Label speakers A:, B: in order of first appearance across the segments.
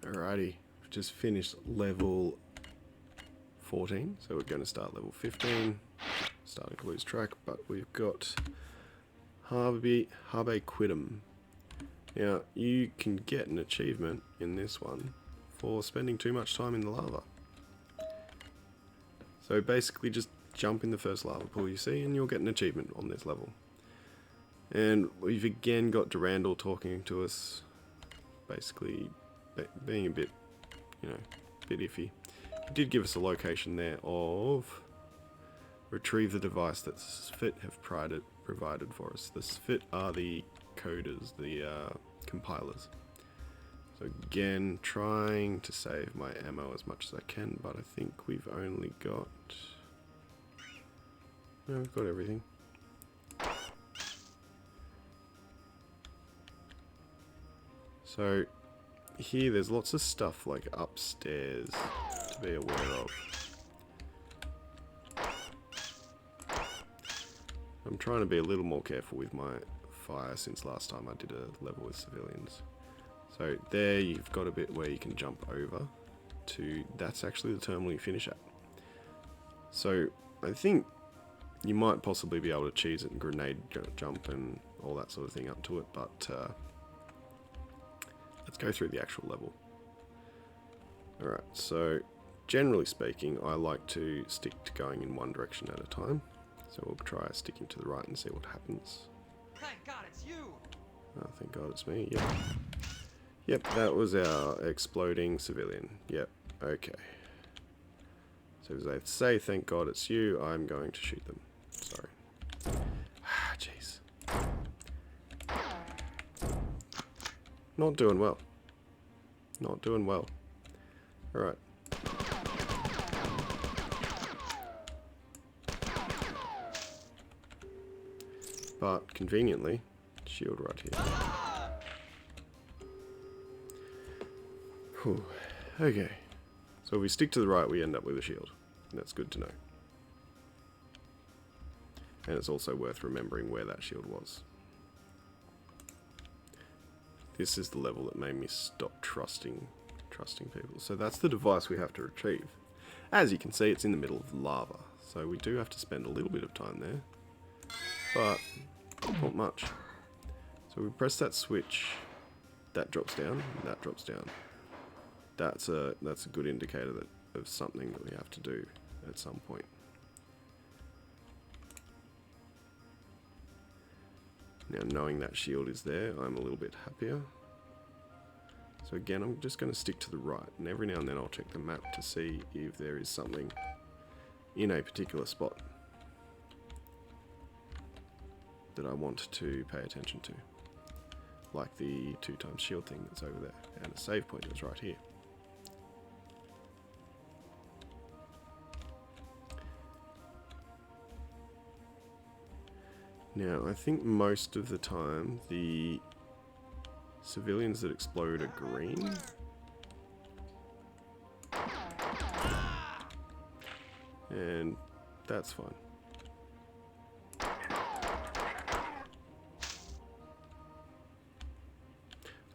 A: Alrighty, we've just finished level 14, so we're going to start level 15. Starting to lose track, but we've got Habe Quiddam. Now, you can get an achievement in this one for spending too much time in the lava. So basically just jump in the first lava pool you see and you'll get an achievement on this level. And we've again got Durandal talking to us, basically being a bit, bit iffy. He did give us a location there of retrieve the device that SFIT have provided for us. The SFIT are the coders, the compilers. So again, trying to save my ammo as much as I can, but I think we've only got... No, we've got everything. So here there's lots of stuff like upstairs to be aware of. I'm trying to be a little more careful with my fire since last time I did a level with civilians. So there you've got a bit where you can jump over to, that's actually the terminal you finish at. So I think you might possibly be able to cheese it and grenade jump and all that sort of thing up to it, but let's go through the actual level. Alright, so generally speaking I like to stick to going in one direction at a time. So we'll try sticking to the right and see what happens.
B: Thank God it's you!
A: Oh, thank God it's me, yep. Yep, that was our exploding civilian. Yep, okay. So as they say, thank God it's you, I'm going to shoot them. Sorry. Ah, jeez. Not doing well. Not doing well. Alright. But conveniently, shield right here. Whew. Okay. So if we stick to the right, we end up with a shield. And that's good to know. And it's also worth remembering where that shield was. This is the level that made me stop trusting people. So that's the device we have to retrieve. As you can see, it's in the middle of lava. So we do have to spend a little bit of time there. But not much. So we press that switch, that drops down, and that drops down. That's a good indicator of something that we have to do at some point. Now knowing that shield is there, I'm a little bit happier. So again, I'm just going to stick to the right, and every now and then I'll check the map to see if there is something in a particular spot that I want to pay attention to. Like the 2x shield thing that's over there, and a save point that's right here. Now, I think most of the time the civilians that explode are green. And that's fine.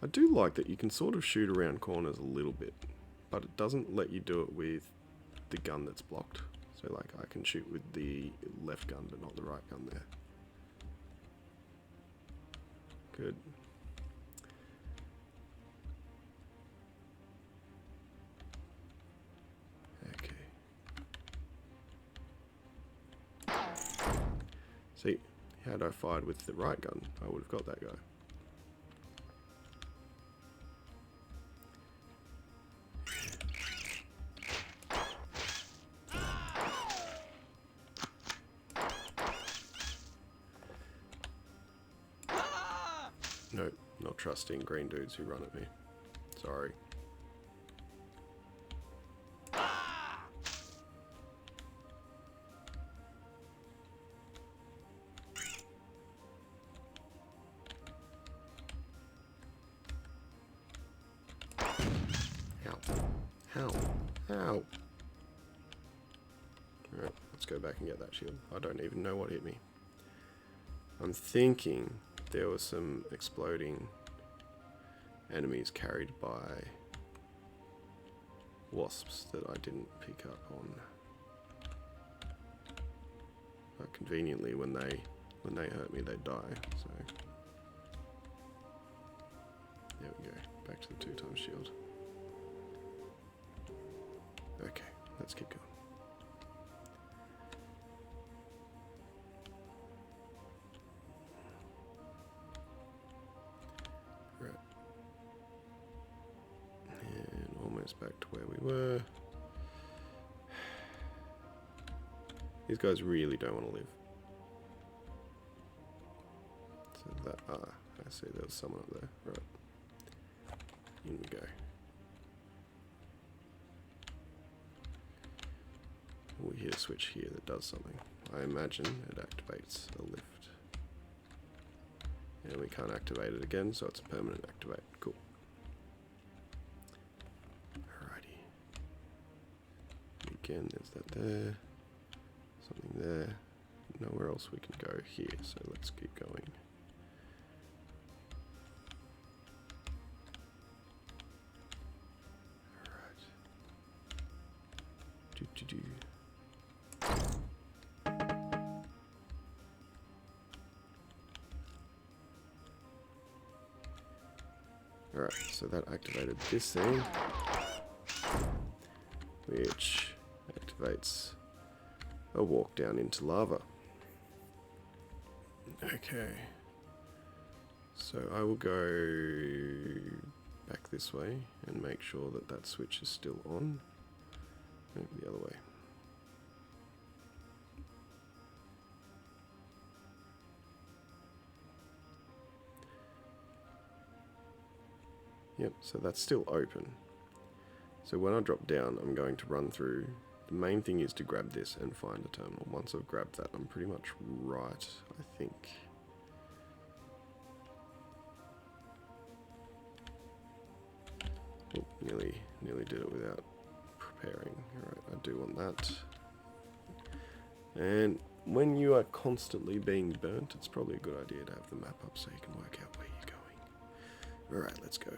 A: I do like that you can sort of shoot around corners a little bit, but it doesn't let you do it with the gun that's blocked. So like I can shoot with the left gun but not the right gun there. Good. Okay. See, had I fired with the right gun, I would have got that guy. Nope, not trusting green dudes who run at me. Sorry. How? Alright, let's go back and get that shield. I don't even know what hit me. I'm thinking there were some exploding enemies carried by wasps that I didn't pick up on. But conveniently, when they hurt me, they die. So there we go. Back to the 2x shield. Okay, let's keep going. Right. And almost back to where we were. These guys really don't want to live. So that, I see there's someone up there. Right. In we go. We hit a switch here that does something. I imagine it activates a lift. And we can't activate it again, so it's a permanent activate. Cool. Alrighty. Again, there's that there. Something there. Nowhere else we can go here, so let's keep going. Alright. Do. Alright, so that activated this thing, which activates a walk down into lava. Okay, so I will go back this way and make sure that that switch is still on. No, the other way. Yep, so that's still open. So when I drop down, I'm going to run through. The main thing is to grab this and find a terminal. Once I've grabbed that, I'm pretty much right, I think. Oh, nearly did it without preparing. Alright, I do want that. And when you are constantly being burnt, it's probably a good idea to have the map up so you can work out where you're going. Alright, let's go.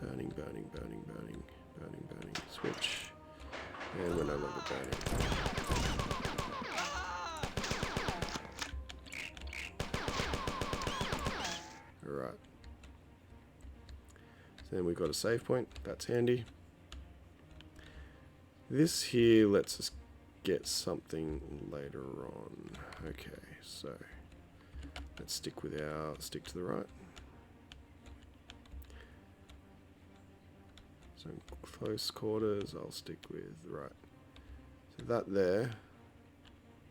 A: Burning, burning, burning, burning, burning, burning. Switch. And we're no longer burning. Alright. So then we've got a save point. That's handy. This here lets us get something later on. Okay, so let's stick to the right. So in close quarters, I'll stick with right. So that there,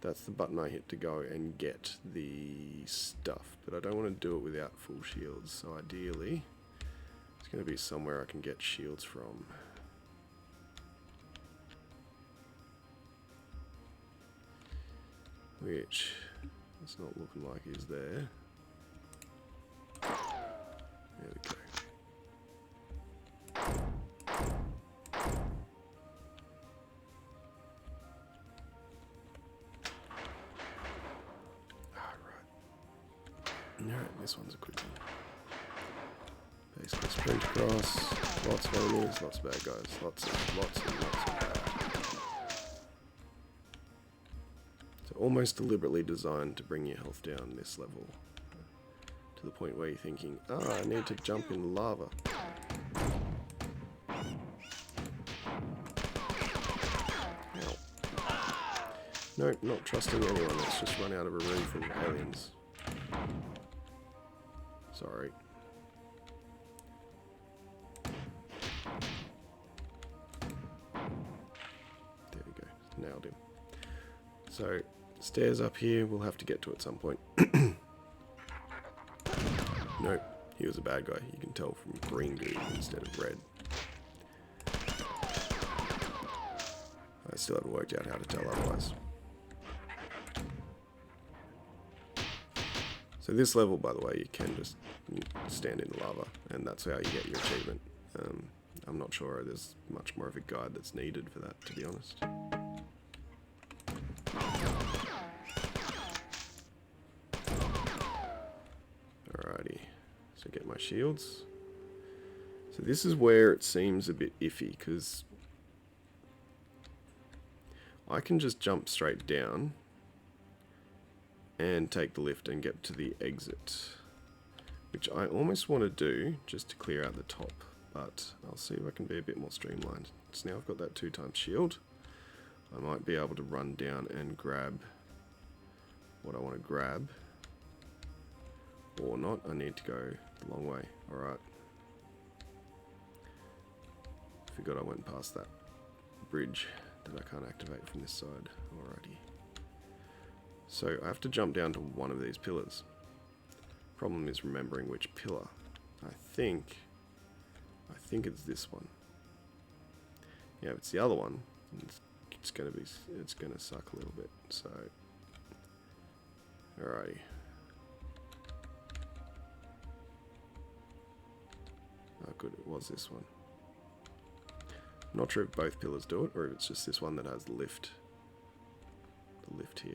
A: that's the button I hit to go and get the stuff. But I don't want to do it without full shields. So ideally, it's going to be somewhere I can get shields from. Which it's not looking like is there. There we go. Alright, this one's a quick one. Basically sprint across, lots of enemies, lots of bad guys, lots of bad. So almost deliberately designed to bring your health down this level. To the point where you're thinking, I need to jump in lava. Ow. No, not trusting anyone, let's just run out of a room from aliens. Sorry. There we go. Nailed him. So, stairs up here, we'll have to get to at some point. Nope, he was a bad guy. You can tell from green goo instead of red. I still haven't worked out how to tell otherwise. So this level, by the way, you can just stand in the lava, and that's how you get your achievement. I'm not sure there's much more of a guide that's needed for that, to be honest. Alrighty, so get my shields. So this is where it seems a bit iffy, because I can just jump straight down and take the lift and get to the exit, which I almost want to do just to clear out the top, but I'll see if I can be a bit more streamlined. So now I've got that 2x shield. I might be able to run down and grab what I want to grab, or not. I need to go the long way. Alright. Forgot I went past that bridge that I can't activate from this side. Alrighty. So I have to jump down to one of these pillars. Problem is remembering which pillar. I think it's this one. Yeah, if it's the other one, it's gonna suck a little bit. So, alrighty. Oh, good, it was this one. I'm not sure if both pillars do it, or if it's just this one that has the lift. The lift here.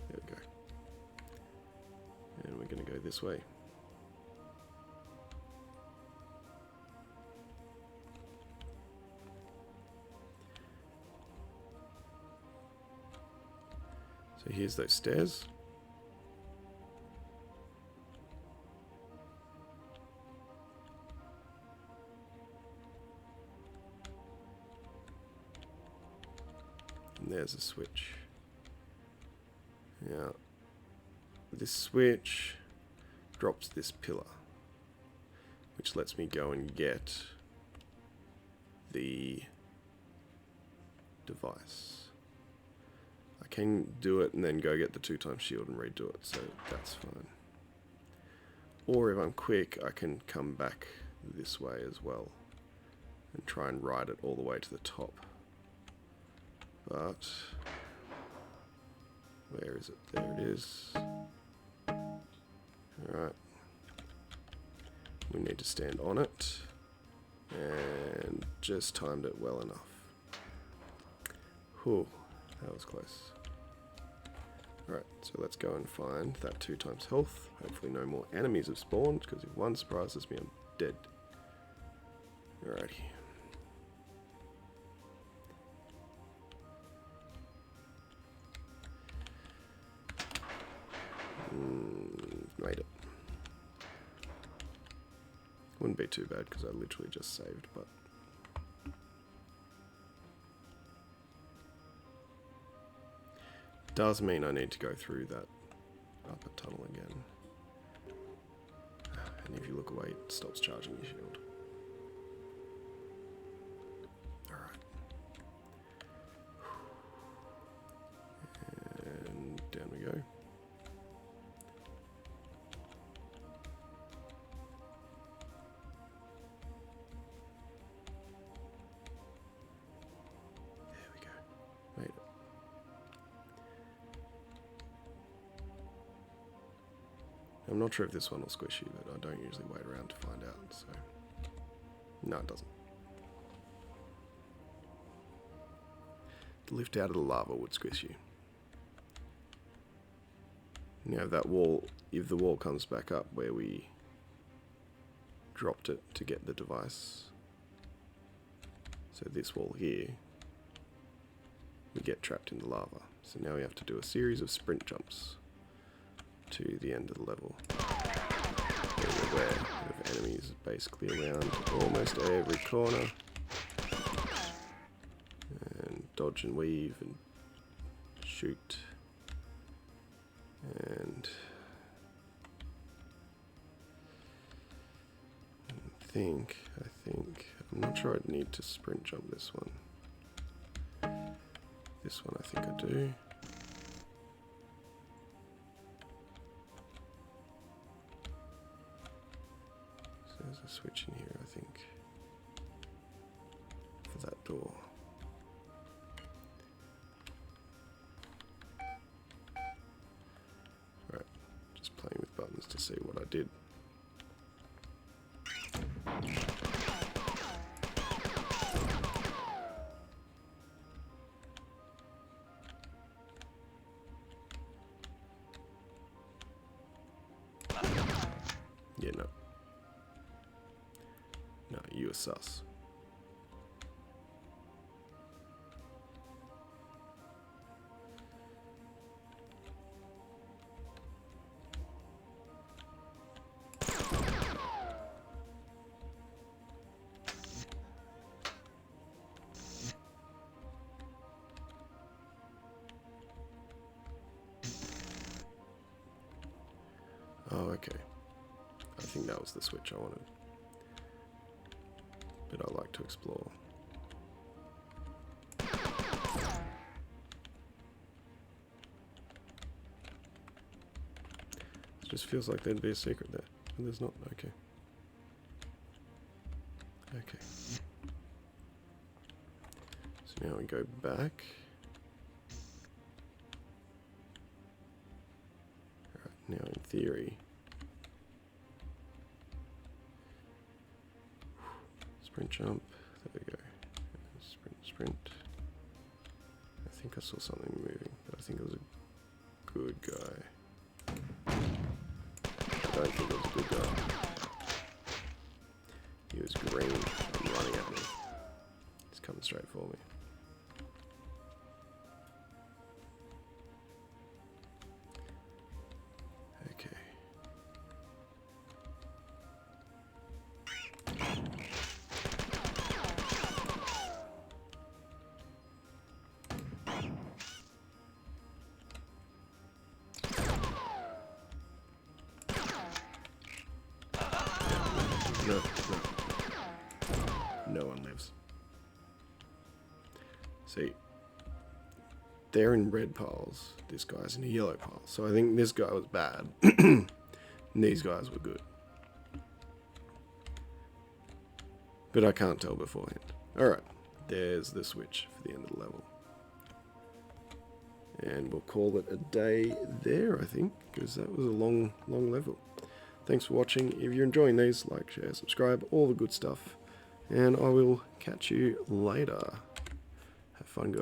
A: There we go. And we're going to go this way. So here's those stairs. And there's a switch. Now, this switch drops this pillar, which lets me go and get the device. I can do it and then go get the 2x shield and redo it, so that's fine. Or if I'm quick, I can come back this way as well and try and ride it all the way to the top. But where is it? There it is. Alright. We need to stand on it. And just timed it well enough. Whew, that was close. Alright, so let's go and find that 2x health. Hopefully no more enemies have spawned, because if one surprises me, I'm dead. Alrighty. Made it. Wouldn't be too bad because I literally just saved, but does mean I need to go through that upper tunnel again. And if you look away, it stops charging your shield. Alright. And down we go. Made it. I'm not sure if this one will squish you, but I don't usually wait around to find out, so... No, it doesn't. The lift out of the lava would squish you. Now that wall, if the wall comes back up where we dropped it to get the device, so this wall here, we get trapped in the lava. So now we have to do a series of sprint jumps to the end of the level. Being aware of enemies basically around almost every corner. And dodge and weave and shoot. And I think, I'm not sure I'd need to sprint jump this one. This one I think I do. So there's a switch in here, I think, for that door. Alright, just playing with buttons to see what I did. Yeah, no. No, you are sus. Okay. I think that was the switch I wanted. But I like to explore. It just feels like there'd be a secret there. And there's not. Okay. Okay. So now we go back. Alright, now in theory. Sprint jump. There we go. Sprint, sprint. I think I saw something moving, but I think it was a good guy. I don't think it was a good guy. He was green and running at me. He's coming straight for me. Okay. No, no. No one lives. See, they're in red piles. This guy's in a yellow pile. So I think this guy was bad. And these guys were good. But I can't tell beforehand. Alright, there's the switch for the end of the level. And we'll call it a day there, I think, because that was a long, long level. Thanks for watching. If you're enjoying these, like, share, subscribe, all the good stuff. And I will catch you later. Have fun, guys.